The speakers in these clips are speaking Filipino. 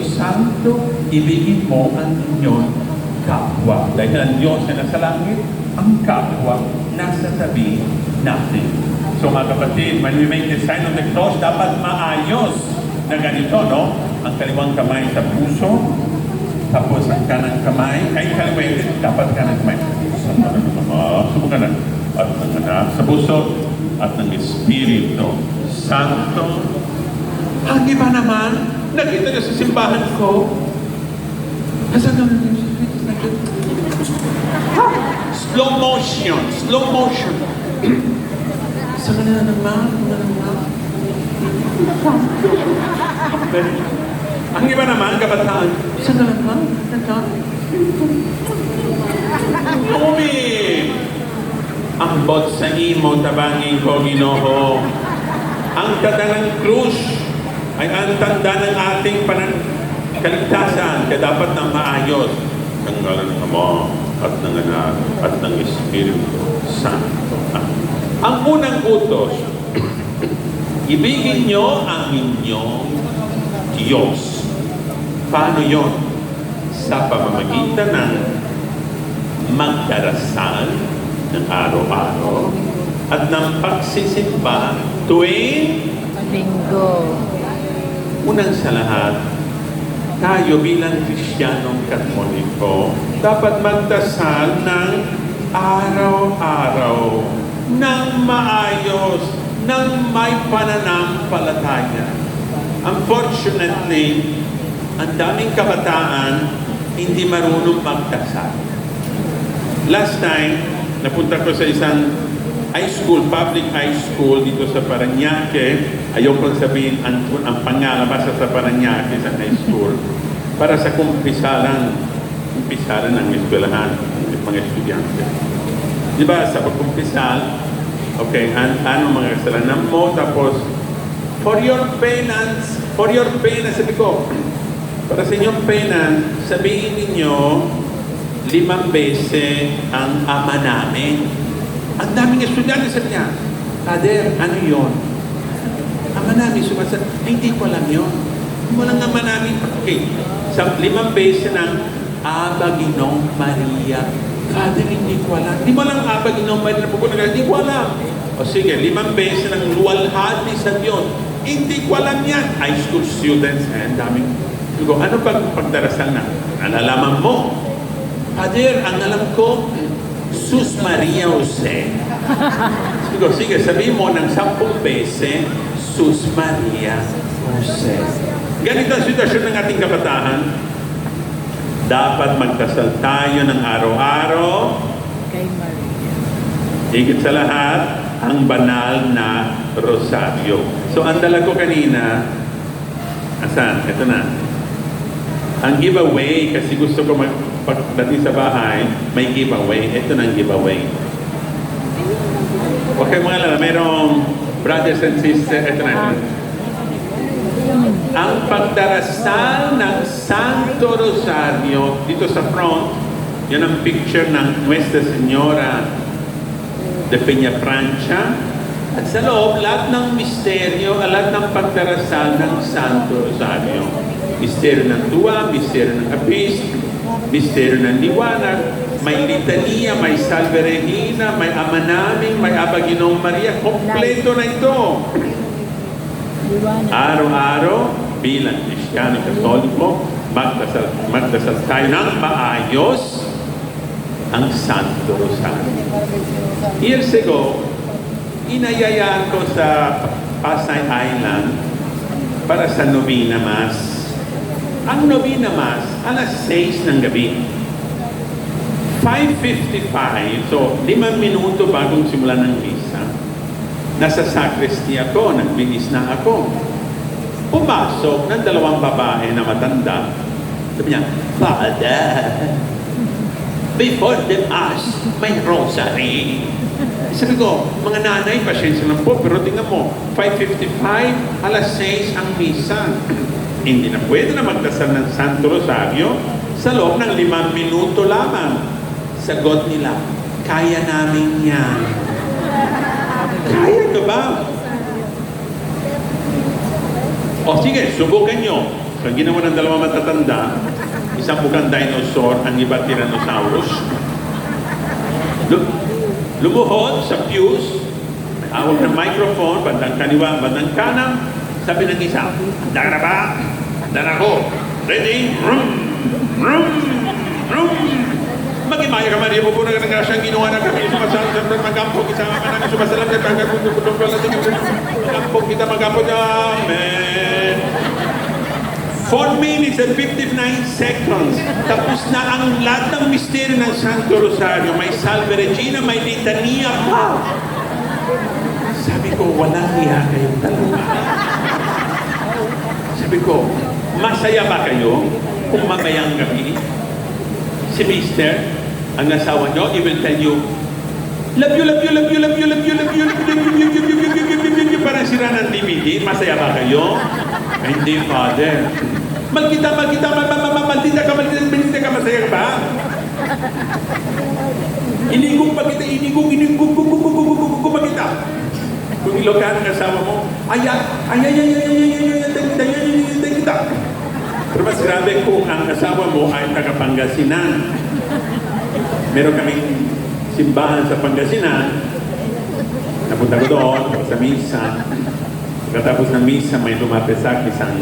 Santo, ibigin mo ang inyong kapwa. Dahil ang Diyos na nasa langit, ang kapwa nasa tabi natin. So mga kapatid, when we make the sign of the cross, dapat maayos na ganito, no? Ang kaliwang kamay sa puso, tapos ang kanang kamay, kahit kaliwang, dapat kanang kamay. Subukan na. At ng anak sa puso, at ng Espiritu Santo. Ang iba naman, nakita niyo sa simbahan ko, slow motion, slow motion. Saan na naman, ang iba naman, kabataan, saan na naman, Umi! Ambot sa imo, tabangin ko, Ginoo. Ang tanda ng krus ay ang tanda ng ating kaligtasan, kaya dapat nang maayos. Ang ngalan ng Ama at ng Anak at ng Espiritu Santo. Ang unang utos, ibigin nyo ang inyong Diyos. Paano yon? Sa pamamagitan ng magdarasal ng araw-araw at ng pagsisimba tuwing Linggo. unang sa lahat, tayo bilang Kristiyanong Katoliko dapat magdasal ng araw-araw ng maayos, ng may pananampalataya. Unfortunately, ang daming kabataan hindi marunong magdasal. Last time, napunta ko sa isang high school, public high school dito sa Parañaque. Ayoko sabihin ang pangalan basta sa Parañaque sa high school para sa kumpisalan ng eskwelahan ng mga estudyante. Di ba, sa pagkumpisal, okay, ano mga kasalanan mo, tapos, for your penance, sabi ko, para sa inyong penance, sabihin ninyo, 5 beses ang Ama namin. Ang daming estudyante sa niya, Father, ano yun? Ama namin, hindi ko alam yun. Walang Ama namin. Okay, sa 5 beses ng Aba Ginong Maria. Father, hindi ko alam. Hindi mo lang Aba Ginong Maria, hindi ko alam. O sige, 5 beses ng luwalhati sa Diyos. Hindi ko alam yan. High school students, ang daming. Ano pagdarasal na? Nalalaman mo. Father, ang alam ko, Sus Maria Jose. Sige, sabihin mo ng 10 beses, Sus Maria Jose. Ganito ang sitwasyon ng ating kabataan. Dapat magdasal tayo ng araw-araw. Kay Maria. Higit sa lahat, ang banal na rosaryo. So, ang dala ko kanina, asan? Ito na. Ang giveaway, kasi gusto ko pagdating sa bahay, may giveaway. Ito na ang giveaway. Okay, mga lala, mayroong brothers and sisters. Ito na. Ang pagdarasal ng Santo Rosario, dito sa front, yan ang picture ng Nuestra Señora de Peñafrancia. At sa loob, lahat ng misteryo, lahat ng pagdarasal ng Santo Rosario. Misteryo ng tuwa, misteryo ng apis, misteryo ng liwanag, may litania, may salve regina, may ama namin, may Aba Ginong Maria, kompleto na ito. Araw-araw, bilang Kristiyano Katoliko, magdasal tayo ng maayos ang Santo Rosario. Years ago, inayayaan ko sa Pasay Island para sa Novena Mass. Ang Novena Mass, alas 6 ng gabi. 5:55, so 5 minuto bagong simula ng misa. Nasa sacristy ako, nagbinis na ako. Pumasok ng 2 babae na matanda. Sabi niya, Father, before the Mass, may rosary. Sabi ko, mga nanay, pasensya lang po, pero tingnan mo, 5:55, alas 6 ang misa. Hindi na pwede na magdasal ng Santo Rosario sa loob ng 5 minuto lamang. Sagot nila, kaya namin yan. Kaya ka ba? O sige, subukan nyo. So, ang ginawa ng dalawang matatanda, isang mukhang dinosaur, ang iba Tyrannosaurus. Lumuhod sa pews, may hawak ng microphone, bandang kaliwa, bandang kanan, sabi ng isa, handa ka na ba? Handa na ako. Ready? Rum! Rum! Rum! Magimaya ka man, ipo po na grasya ang ginawa ng kami, sumasalang sa magampog, isama ka namin, sumasalang sa magampog kita, magampog, amen. 4 minutes and 59 seconds. Tapos na ang lahat ng misteryo ng Santo Rosario. May Salve Regina, may litania pa. Sabi ko, walang hiya kayong dalawa. Sabi ko, masaya ba kayo kung mamayang gabi? Si Mister, ang asawa nyo, he will tell you, love you, love you, love you, love you, love you, love you, love you, love you, love you, love you, parang sira ng DVD. Masaya ba kayo? Hindi, Father. Magkita, maldita ka, masaya ka ba? Inigong pagkita, inigong pagkita. Kung Ilocano ng asawa mo, ay, kita. Pero mas grabe kung ang asawa mo ay taga-Pangasinan. Meron kaming simbahan sa Pangasinan. Napunta ko doon sa misa. Pagkatapos ng misa, may lumapit sa akin isang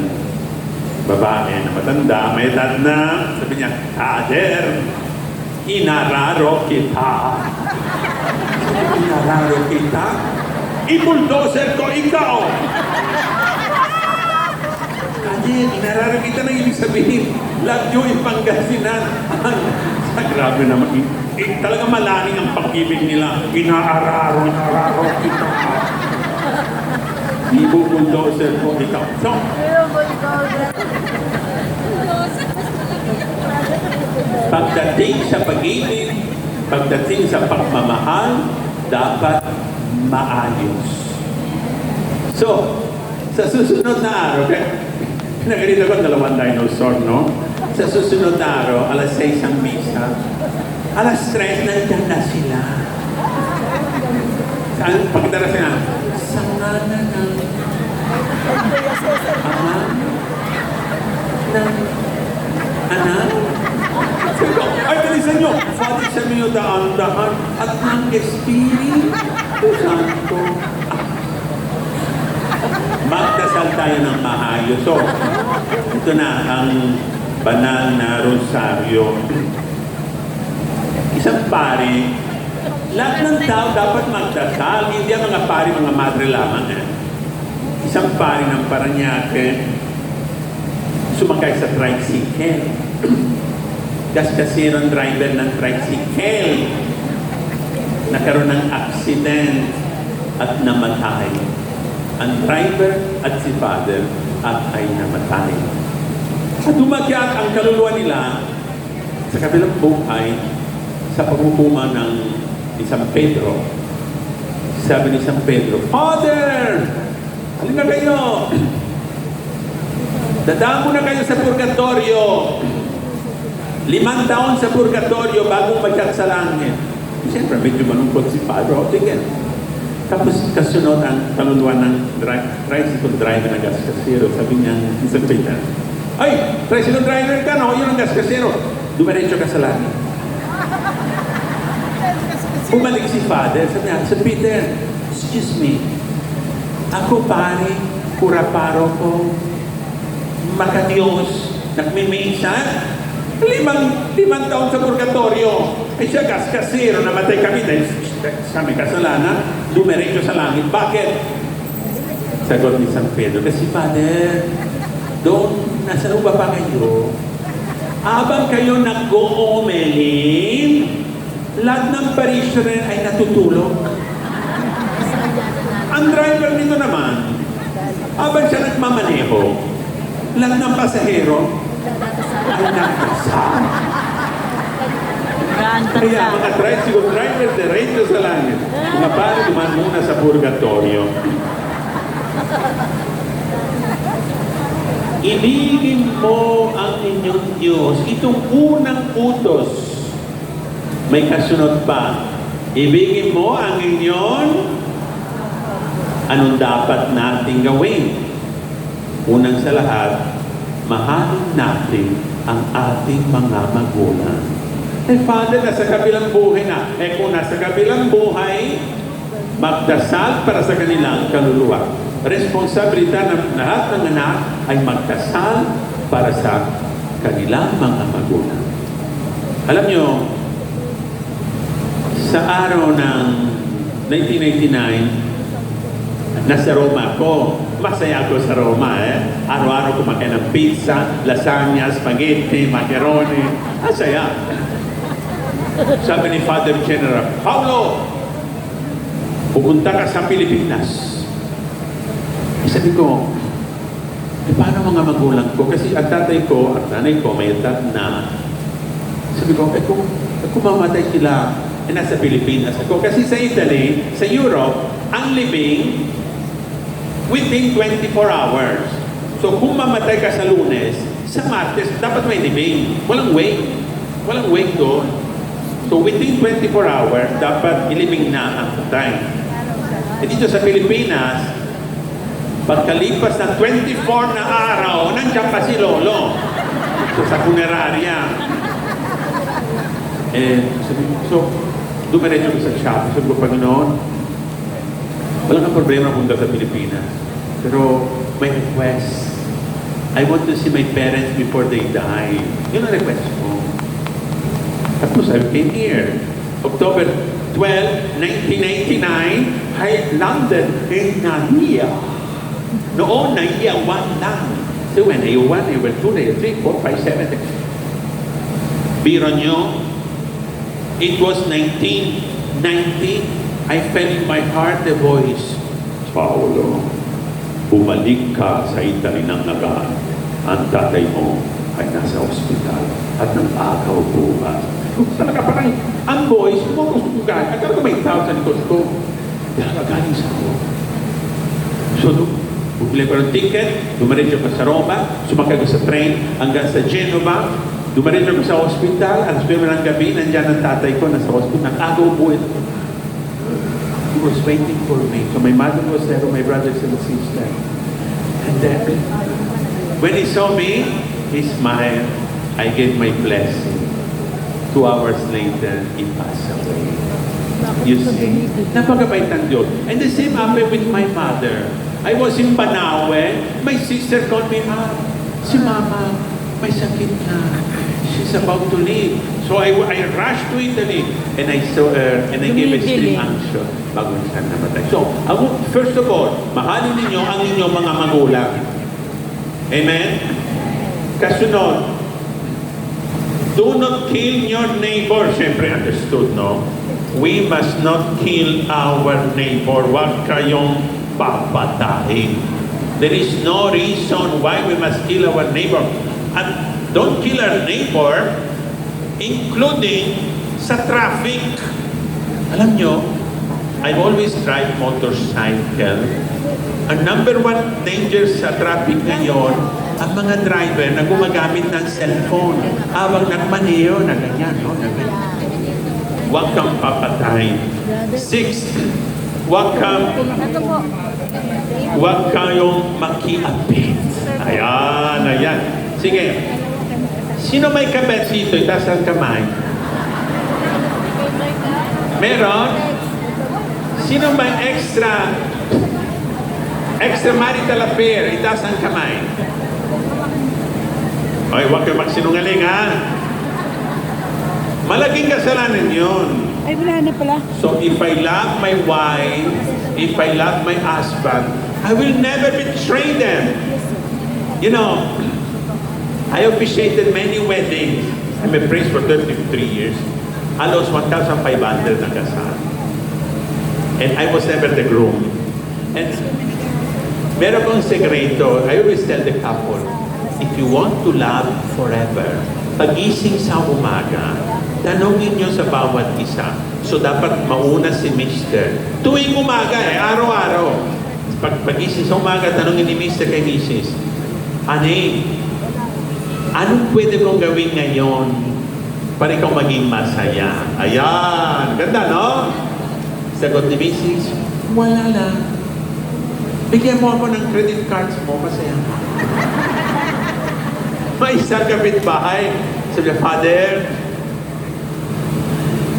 babae na matanda, may edad na. Sabi niya, Father, inararo kita. Inararo kita? I-bulldozer ko ikaw! Father, inararo kita na ibig sabihin. Love you in Pangasinan. Grabe naman. Talaga malalim ang pag-ibig nila. Inararo kita. I-bulldozer ko ikaw. So, pagdating sa pag-ibig, pagdating sa pagmamahal, dapat maayos. So, sa susunod na araw, pinagalito ko 2 dinosaur, no? Sa susunod na araw, alas 6 ang misa, alas 3, nandiyan na sila. Saan? Pagkatara sila, sa ngalan ng Ama, ng Anak, ay, bilisan nyo! Father, sa mga daan-daan at ng Espiritu Santo. Magdasal tayo ng maayos. So, ito na ang banal na rosaryo. Isang pari, lahat ng tao dapat magdasal. Hindi ang mga pari, mga madre lamang. Isang pari ng Parañaque, sumakay sa tricycle. Gaskasirong driver ng tricycle. Nagkaroon ng accident at namatay. Ang driver at si father ay namatay. At dumagyat ang kaluluwa nila sa kabilang buhay sa paghuhuman ng San Pedro. Sabi ni San Pedro, Father! Halika kayo! Dadaan na kayo sa purgatorio. 5 taon sa purgatorio bago magyat sa langit. Siyempre, medyo malungkot si Padre. O, sige. Tapos kasunod ang kaluluwa ng tricycle driver na gaskasero. Sabi niya, San Peter, ay, tricycle driver ka, no? Yun ang gaskasero. Dumiretso ka sa langit. Bumalik si Father. Sabi niya, San Peter, excuse me. Ako pare, kuraparo ko, makadiyos, nagmimisa, 5 taon sa purgatorio. Ay siya, gaskasero, namatay kami dahil sa may kasalanan, dumiretso sa langit. Bakit? Sagot ni San Pedro, kasi Father, doon, nasa lupa pa kayo. Habang kayo nag-go-omelin, lahat ng parishioner ay natutulog. Ang driver nito naman, habang siya nagmamaneho, lahat ng pasahero ay nagdasal. Kaya mga tricycle driver, diretso sa langit. Mga pare, duman muna sa purgatorio. Ibigin mo ang inyong Diyos. Itong unang utos. May kasunod pa. Ibigin mo ang inyong anong dapat nating gawin? Unang sa lahat, mahalin natin ang ating mga magulang. Father, nasa kabilang buhay na. Kung nasa kabilang buhay, magdasal para sa kanilang kaluluwa. Responsabilidad ng lahat ng anak ay magdasal para sa kanilang mga magulang. Alam nyo, sa araw ng 1999, nasa Roma ako. Masaya ako sa Roma, Araw-araw kumakain ng pizza, lasagna, spaghetti, macaroni. Masaya. Sabi ni Father General, Paulo, pupunta ka sa Pilipinas. Sabi ko, paano mga magulang ko? Kasi ang tatay ko at nanay ko may edad na. Sabi ko, kung mamatay sila, nasa Pilipinas ako. Kasi sa Italy, sa Europe, ang living within 24 hours. So kung mamatay ka sa Lunes, sa Martes, dapat may living. Walang wait. Walang wait doon. So within 24 hours, dapat ilibing na ang patay. Dito sa Pilipinas, pagkalipas ng 24 na araw, nandiyan pa si Lolo. So sa funeraria. So, dumiretso ko sa shop. Sabi ko, Panginoon, wala kang problema punta sa Pilipinas. Pero may request. I want to see my parents before they die. Yun ang request ko. Tapos I came here. October 12, 1989, I landed in Naiya. Noon, Naiya 1 lang. So when Naiya 1, Naiya 2, Naiya 3, 4, 5, 7. Biro nyo, it was 1990. I felt in my heart the voice, Paulo, bumalik ka sa Italy ng nagaan. Ang tatay mo ay nasa ospital at nag-agaw bukas. Talaga parang ang voice, kumukusugan. Akala ko may tao sa likod ko. Nakagaling sa ako. So, bumili ko ng ticket, dumaretso ko sa Roma, sumakay ko sa train hanggang sa Genova, dumaretso ko sa ospital, alas 9 ng gabi, nandyan ang tatay ko, nasa ospital, nag-agaw buhay. He was waiting for me. So my mother was there, my brothers and sisters. And then, when he saw me, he smiled. I gave my blessing. 2 hours later, he passed away. You see, napagabait ng Diyos. And the same happened with my mother. I was in Banawe. My sister called me, si Mama, may sakit na. She's about to leave. So I rushed to Italy and I saw her and I gave a sleep anxious bago siya namatay. So, first of all, mahalin ninyo ang inyong mga magulang. Amen? Kasunod, do not kill your neighbor. Siyempre, understood, no? We must not kill our neighbor. Huwag kayong papatayin. There is no reason why we must kill our neighbor. And don't kill our neighbor, including sa traffic. Alam nyo, I always drive motorcycle. Ang number one danger sa traffic ngayon, ang mga driver na gumagamit ng cellphone habang nagmaneho na ganyan, no? Huwag kang papatay. 6, huwag kayong makiapit. Ayan. Sige. Sino may kabet dito? Itaas ang kamay. Meron? Sino may extramarital affair? Itaas ang kamay. Ay, huwag kayo magsinungaling, ha? Malaking kasalanan yun. Ay, wala na pala. So, if I love my wife, if I love my husband, I will never betray them. You know, I officiated many weddings. I'm a priest for 33 years. Halos 1,500 na kasal. And I was never the groom. And meron kong sekreto. I always tell the couple, if you want to love forever, pag-ising sa umaga, tanongin nyo sa bawat isa. So dapat mauna si Mr. Tuwing umaga, araw-araw. Pag-ising sa umaga, tanongin ni Mr. kay Mrs. Honey, anong pwede kong gawin ngayon para ikaw maging masaya? Ayan. Ganda, no? Sagot ni Mrs. Wala lang. Bigyan mo ako ng credit cards mo, masaya. May isang kapitbahay. Sabi niya, Father,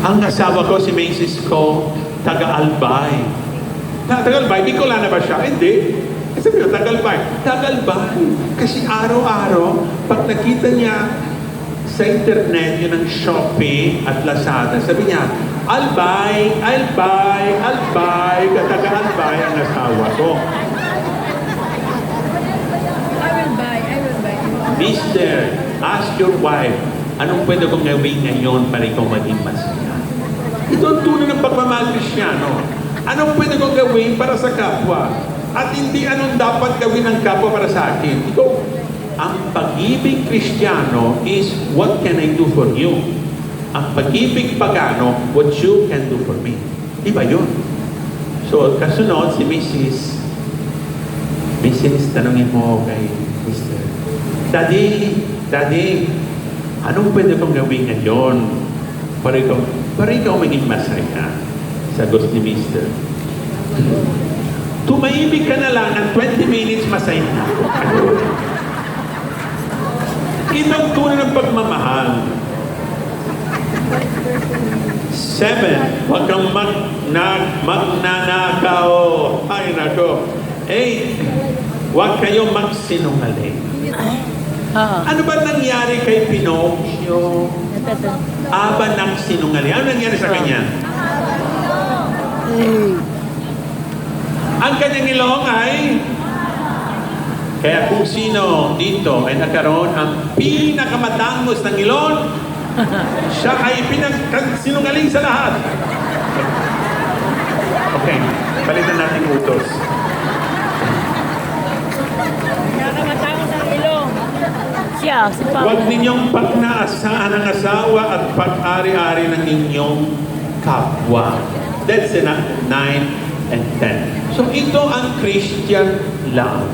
ang asawa ko, si Mrs. ko, taga-Albay. Taga-Albay, Bicolana ba siya? Hindi. Sabi niya, taga-Albay. Taga-Albay. Kasi araw-araw, pag nakita niya sa internet yun ang Shopee at Lazada, sabi niya, Albay, Albay, Albay, taga-Albay ang asawa ko. I will buy. Mister, ask your wife, anong pwede kong gawin ngayon para ikaw maging masaya? Ito ang tunay ng pagmamahal Kristiyano. Anong pwede kong gawin para sa kapwa? At hindi anong dapat gawin ng kapwa para sa akin. Ito, ang pag-ibig Kristiyano is what can I do for you? Ang pag-ibig pagano, what you can do for me. Di ba yun? So, kasunod si Mrs. Tanungin mo kay Mr. Daddy, anong pwede kong gawin ngayon para ikaw maging masaya? Sagot ni Mr. Tumahimik ka na lang ng 20 minutes, masaya na ako. Itong tunay ng pagmamahal. 7, huwag kang magnanakaw. Ay, nako. 8, huwag kayong magsinungaling. Ano ba nangyari kay Pinocchio? Aba nagsinungaling. Ano nangyari sa kanya? Ang kanyang ilong ay... Kaya kung sino dito ay nagkaroon ang pinakamatangos ng ilong, siya ay pinagsinungaling sa lahat. Okay, palitan natin utos. Pinakamatangos ang ilong. Siya, si Papa. Huwag ninyong pagnaasahan ang asawa at pag-ari-ari ng inyong kapwa. That's in 9 and 10. So ito ang Christian love.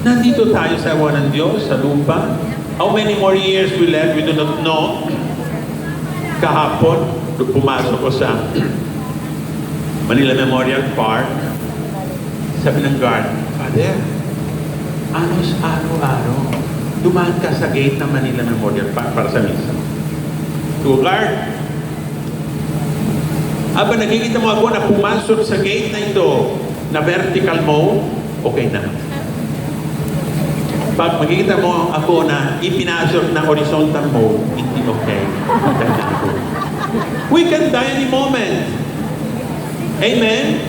Nandito tayo sa awa ng Diyos, sa lupa. How many more years we left, we do not know. Kahapon, pumasok ko sa Manila Memorial Park. Sabi ng guard, Father, araw-araw, dumaan ka sa gate ng Manila Memorial Park para sa misa. To guard, aba nakikita mo ako na pumasok sa gate na ito, na vertical mode, okay na. Pag makikita mo ako na ipinasok na horizontal mode, hindi okay. We can die any moment. Amen?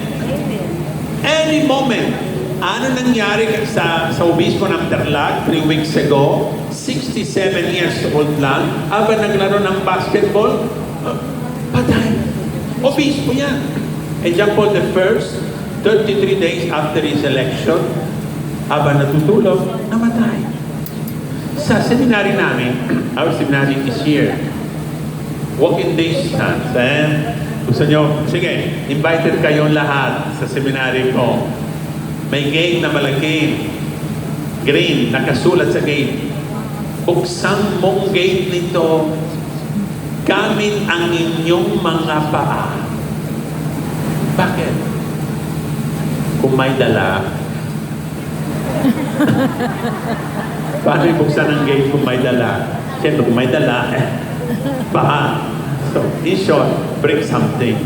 Any moment. Ano nangyari sa obispo ng Tarlac 3 weeks ago? 67 years old lang. Aba naglaro ng basketball? Patay. Obispo yan. And John Paul I, 33 days after his election, aba natutulog, namatay. Sa seminary namin, our seminary is here. Walking distance. Gusto nyo, sige, invited kayong lahat sa seminary ko. May gate na malaki. Green, nakasulat sa gate. Buksan mong gate nito gamit ang inyong mga paa. Bakit? Kung may dala, paano ibuksan ang gate kung may dala? Siyempre, kung may dala, baha. So, in short, break something.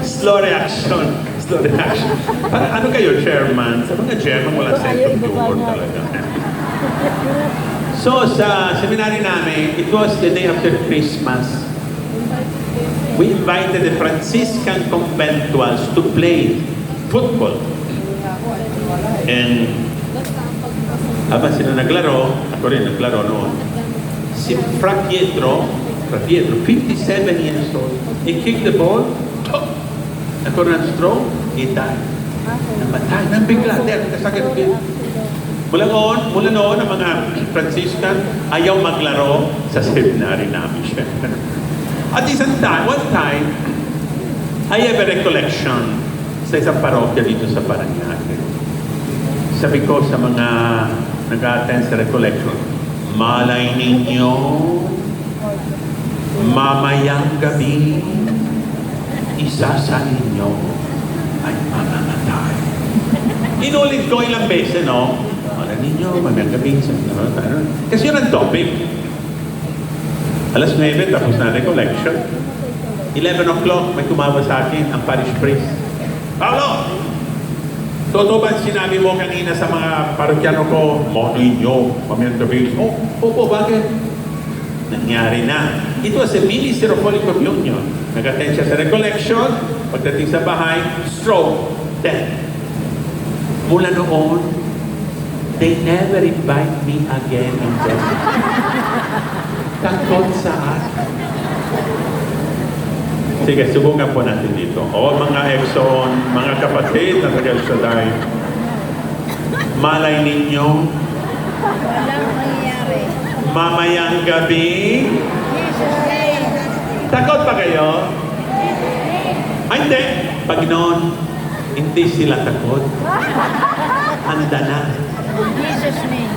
Slow reaction. Parang ano kayo, chairman? Sa mga chairman, wala sa itong humor talaga. So, sa seminary namin, it was the day after Christmas. We invited the Franciscan conventuals to play football. And habang sila naglaro, ako rin naglaro noon, si Fra Pietro, 57 years old, he kicked the ball, ako na stroke, he died. Namatay, nang bigla, kasakit. Mula noon, ang mga Franciscan ayaw maglaro sa seminary namin siya. At one time, I have a recollection sa isang parokya dito sa Parañaque. Sabi ko sa mga nag-attend sa recollection, malay ninyo, mamayang gabi, isa sa inyo ay mamamatay. Inulit ko ilang beses, no? Alam ninyo, mamayang gabi. Kasi yun ang topic. Alas 9, tapos na recollection. 11 o'clock, may tumawag sa akin, ang parish priest. Paulo! Totoo ba sinabi mo kanina sa mga parokyano ko, mo ninyo, mamayang gabi? Oh, opo, bakit? Nangyari na. It was a minister of Holy Communion. Nag-attend siya sa recollection, pagdating sa bahay, stroke, death. Mula noon, they never invite me again in death. Takot sa akin. Sige, subukan po natin dito. O mga Exxon, mga kapatid na tagal Shaddai, malay ninyo, Walang mangyayari. mamayang gabi, Jesus name. takot pa kayo? Ay, hindi. Pagnoon, hindi sila takot. Handa na. Jesus name.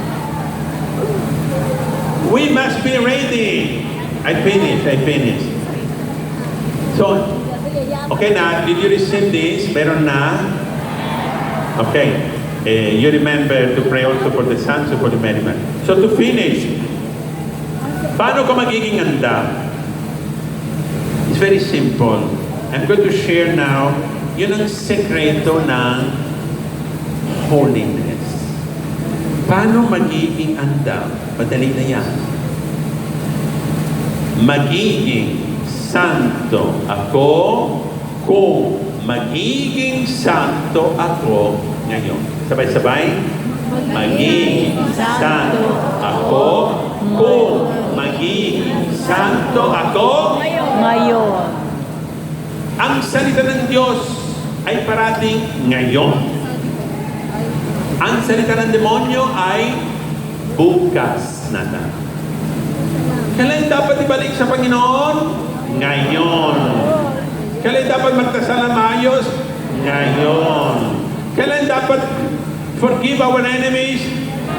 We must be ready. I finish. So, okay na. Did you receive this? Meron na? Okay. You remember to pray also for the sons of Holy Mary. So to finish, paano ka magiging handa? It's very simple. I'm going to share now, yun ang sekreto ng holiness. Paano magiging handa? Madali na yan. Magiging santo ako kung magiging santo ako ngayon. Sabay-sabay. Magiging santo ako kung magiging santo ako Ngayon. Ang salita ng Diyos ay parating ngayon. Ang salita ng demonyo ay bukas na na. Kailan dapat ibalik sa Panginoon? Ngayon. Kailan dapat magdasal ng maayos? Ngayon. Kailan dapat forgive our enemies?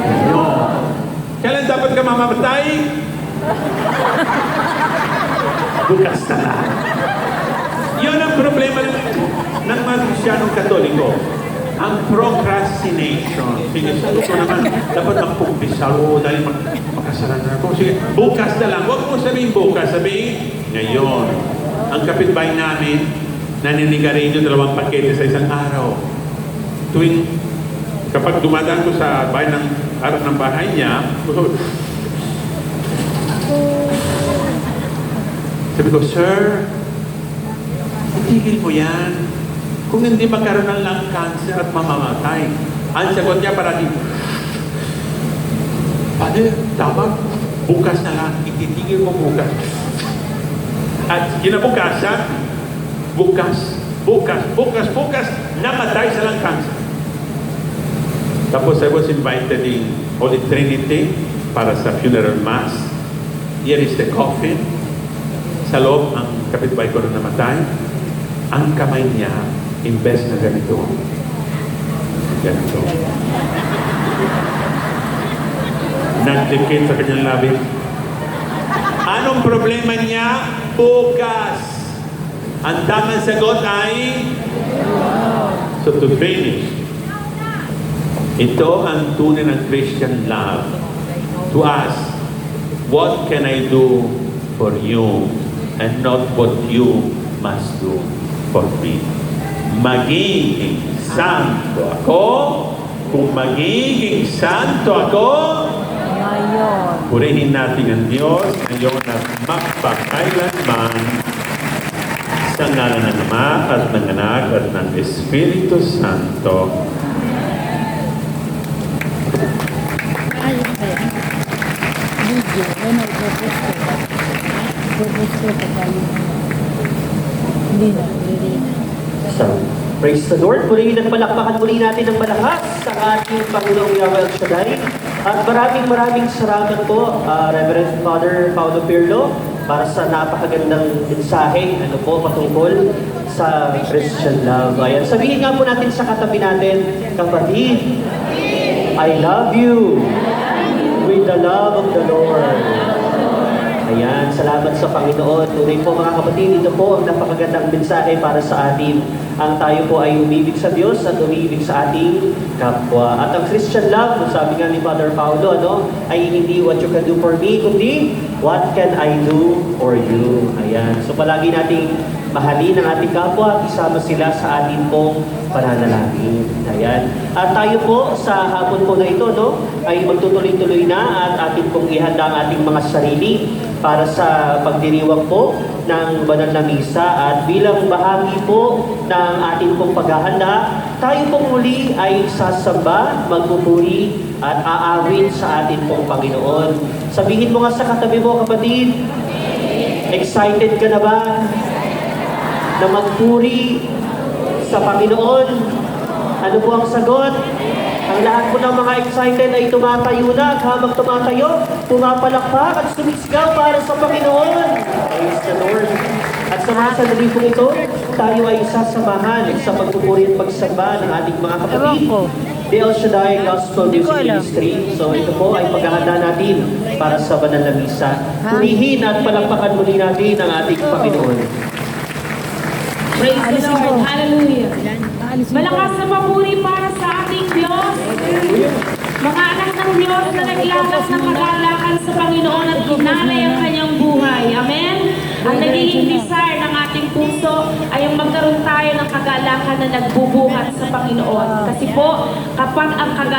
Ngayon. Kailan dapat ka mamamatay? Bukas na na. Yun ang problema ng mga Kristiyanong Katoliko. Ang procrastination. Sige, sabi ko naman, dapat magpumpisa ko dahil makasalan na ako. Sige, bukas na lang. Huwag mo sabihin bukas, sabihin ngayon. Ang kapitbahay namin, naninigarilyo 2 pakete sa isang araw. Tuwing, kapag dumadaan ko sa bahay ng harap ng bahay niya, sabi ko, Sir, itigil mo yan. Kung hindi magkaroon ng lung cancer at mamamatay. Ang sagot niya parati, Father, tama, bukas na lang, ititigil mo bukas. At kinabukasan, bukas, namatay sa lung cancer. Tapos I was invited in Holy Trinity para sa funeral mass. Here is the coffin. Sa loob, ang kapitbahay ko na namatay. Ang kamay niya, imbes na ganito. Nagdikit sa kanyang labi. Anong problema niya? Bukas. Ang tamang sagot ay so to finish. Ito ang tunay ng Christian love. To ask, what can I do for you and not what you must do for me? Magiging santo ako kung magiging santo ako. Ngayon. Purihin natin ang Diyos ngayon at magpakailanman sa ngalan ng Ama at ng Anak at ng Espiritu Santo. Ayun ba yan? Video. Ano, ipopost ko. Ipopost ko pa tayo. Hindi na. So, praise the Lord. Muli at palakpakan muli natin ng malakas sa ating Panginoong Yahweh El Shaddai. At maraming salamat po, Reverend Father Paulo Pirlo, para sa napakagandang mensahe, patungkol sa Christian love. Ayan, sabihin nga po natin sa katabi natin, kapatid, I love you with the love of the Lord. Ayan, salamat sa Panginoon. Tunay po mga kapatid, ito po ang napakagandang mensahe para sa atin. Ang tayo po ay umibig sa Diyos at umibig sa ating kapwa. At ang Christian love, sabi nga ni Father Paulo, ay hindi what you can do for me, kundi what can I do for you. Ayan. So palagi nating mahalin ang ating kapwa at isama sila sa ating pong pananalangin. Ayan. At tayo po sa hapon po na ito, ay magtutuloy-tuloy na at ating pong ihanda ang ating mga sarili para sa pagdiriwang po ng banal na misa. At bilang bahagi po ng ating pong paghahanda, tayo pong muli ay sasamba, magpupuri at aawit sa ating pong Panginoon. Sabihin mo nga sa katabi mo, kapatid, excited ka na ba na magpuri sa Panginoon? Ano po ang sagot? Ang lahat po ng mga excited ay tumatayo na. At habang tumatayo, pumapalakpak at sumisigaw para sa Panginoon. Praise the Lord. At sa mga sandali po ito, tayo ay sasamahan sa pagpupuri at pagsamba ng ating mga kapatid. Ewan ko. The El Shaddai Gospel Hindi ko Music alam. Ministry. So ito po ay paghahanda natin para sa banal na misa. Purihin at palakpakan muli natin ang ating Panginoon. Praise the Alisin Lord. ko. Hallelujah. Alisin ko. Malakas na papuri para sa ating Diyos. Mga anak ng Diyos na naglagas ng kagalakan sa Panginoon at ginanay ang kanyang buhay. Amen? Ang nagiging desire ng ating puso ay ang magkaroon tayo ng kagalakan na nagbubuhat sa Panginoon. Kasi po, kapag ang kagalakan